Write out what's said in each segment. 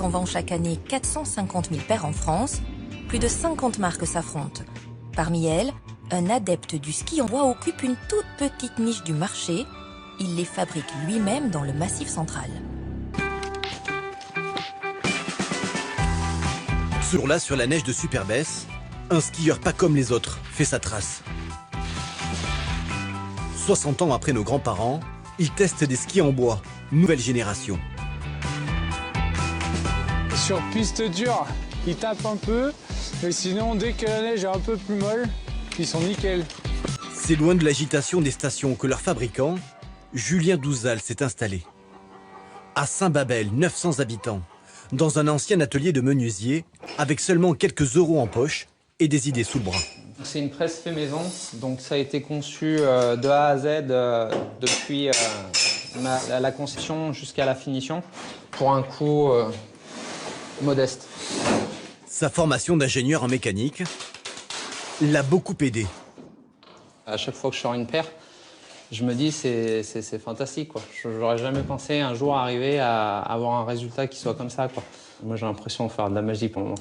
en vend chaque année 450 000 paires en France. Plus de 50 marques s'affrontent. Parmi elles, un adepte du ski en bois occupe une toute petite niche du marché. Il les fabrique lui-même dans le Massif central. Ce jour-là, sur la neige de Superbès, un skieur pas comme les autres fait sa trace. 60 ans après nos grands-parents, il teste des skis en bois, nouvelle génération. Sur piste dure, ils tapent un peu, mais sinon, dès que la neige est un peu plus molle, ils sont nickel. C'est loin de l'agitation des stations que leur fabricant, Julien Douzal, s'est installé. À Saint-Babel, 900 habitants, dans un ancien atelier de menuisier, avec seulement quelques euros en poche et des idées sous le bras. C'est une presse fait maison, donc ça a été conçu de A à Z depuis la conception jusqu'à la finition, pour un coût modeste. Sa formation d'ingénieur en mécanique l'a beaucoup aidé. À chaque fois que je sors une paire, je me dis c'est fantastique, quoi. Je n'aurais jamais pensé un jour arriver à avoir un résultat qui soit comme ça, quoi. Moi j'ai l'impression de faire de la magie pour le moment.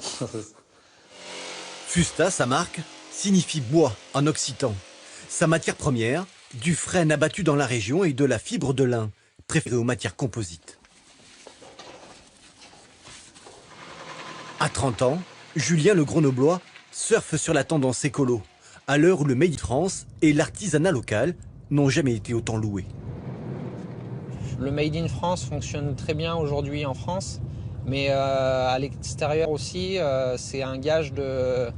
Fusta, sa marque, signifie bois en occitan. Sa matière première, du frêne abattu dans la région et de la fibre de lin, préférée aux matières composites. À 30 ans, Julien le Grenoblois surfe sur la tendance écolo, à l'heure où le Made in France et l'artisanat local n'ont jamais été autant loués. Le Made in France fonctionne très bien aujourd'hui en France, mais à l'extérieur aussi, c'est un gage de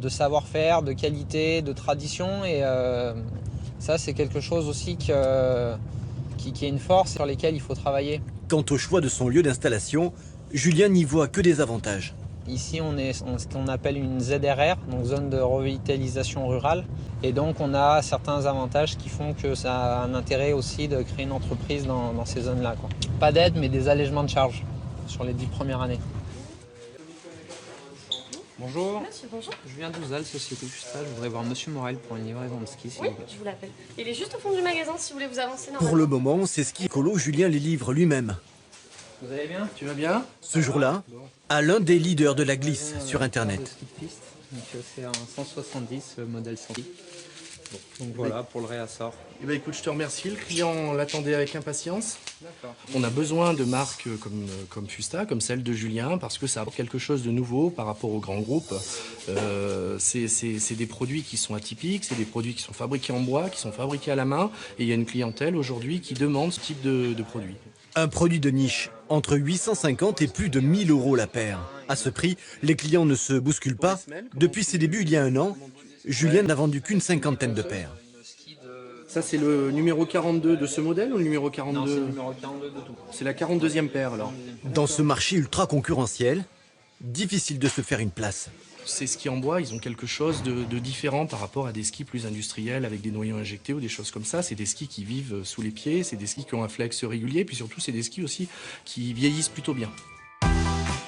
savoir-faire, de qualité, de tradition, et ça c'est quelque chose aussi qui est une force sur lesquelles il faut travailler. Quant au choix de son lieu d'installation, Julien n'y voit que des avantages. Ici, on est ce qu'on appelle une ZRR, donc zone de revitalisation rurale. Et donc, on a certains avantages qui font que ça a un intérêt aussi de créer une entreprise dans ces zones-là, quoi. Pas d'aide, mais des allègements de charges sur les 10 premières années. Bonjour. Monsieur, bonjour. Julien Douzal, Société Fusta. Je voudrais voir Monsieur Morel pour une livraison de ski, s'il Oui, vous plaît. je vous l'appelle. Il est juste au fond du magasin si vous voulez vous avancer normalement. Pour le moment, ces skis écolos, Julien les livre lui-même. Vous allez bien? Tu vas bien? Ce jour-là, à l'un des leaders de la glisse sur Internet. Ski de piste. Donc, c'est un 170 modèle 100. Donc voilà, pour le réassort. Eh ben, écoute, je te remercie. Le client l'attendait avec impatience. D'accord. On a besoin de marques comme Fusta, comme celle de Julien, parce que ça apporte quelque chose de nouveau par rapport aux grands groupes. C'est des produits qui sont atypiques, c'est des produits qui sont fabriqués en bois, qui sont fabriqués à la main. Et il y a une clientèle aujourd'hui qui demande ce type de produit. Un produit de niche, entre 850 et plus de 1000 euros la paire. À ce prix, les clients ne se bousculent pas. Depuis ses débuts il y a un an, Julien n'a vendu qu'une cinquantaine de paires. Ça, c'est le numéro 42 de ce modèle ou le numéro 42? Non, c'est le numéro 42 de tout. C'est la 42e paire, alors. Dans ce marché ultra concurrentiel, difficile de se faire une place. Ces skis en bois, ils ont quelque chose de différent par rapport à des skis plus industriels avec des noyaux injectés ou des choses comme ça. C'est des skis qui vivent sous les pieds, c'est des skis qui ont un flex régulier, puis surtout c'est des skis aussi qui vieillissent plutôt bien.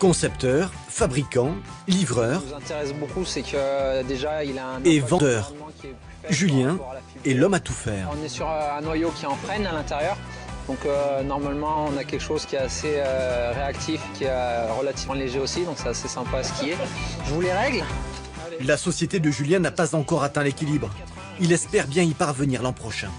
Concepteur, fabricant, livreur Ce qui nous intéresse beaucoup, c'est que déjà il a un et impact vendeur, environnement qui est plus faible Julien par rapport à la fibre. est l'homme à tout faire. On est sur un noyau qui est en frêne à l'intérieur. Donc normalement on a quelque chose qui est assez réactif, qui est relativement léger aussi, donc c'est assez sympa à skier. Je vous les règle. La société de Julien n'a pas encore atteint l'équilibre. Il espère bien y parvenir l'an prochain.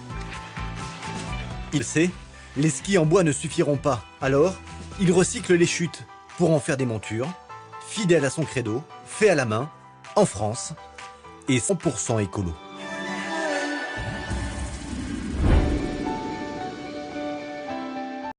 Il sait, les skis en bois ne suffiront pas. Alors, il recycle les chutes pour en faire des montures, fidèle à son credo, fait à la main, en France, et 100% écolo.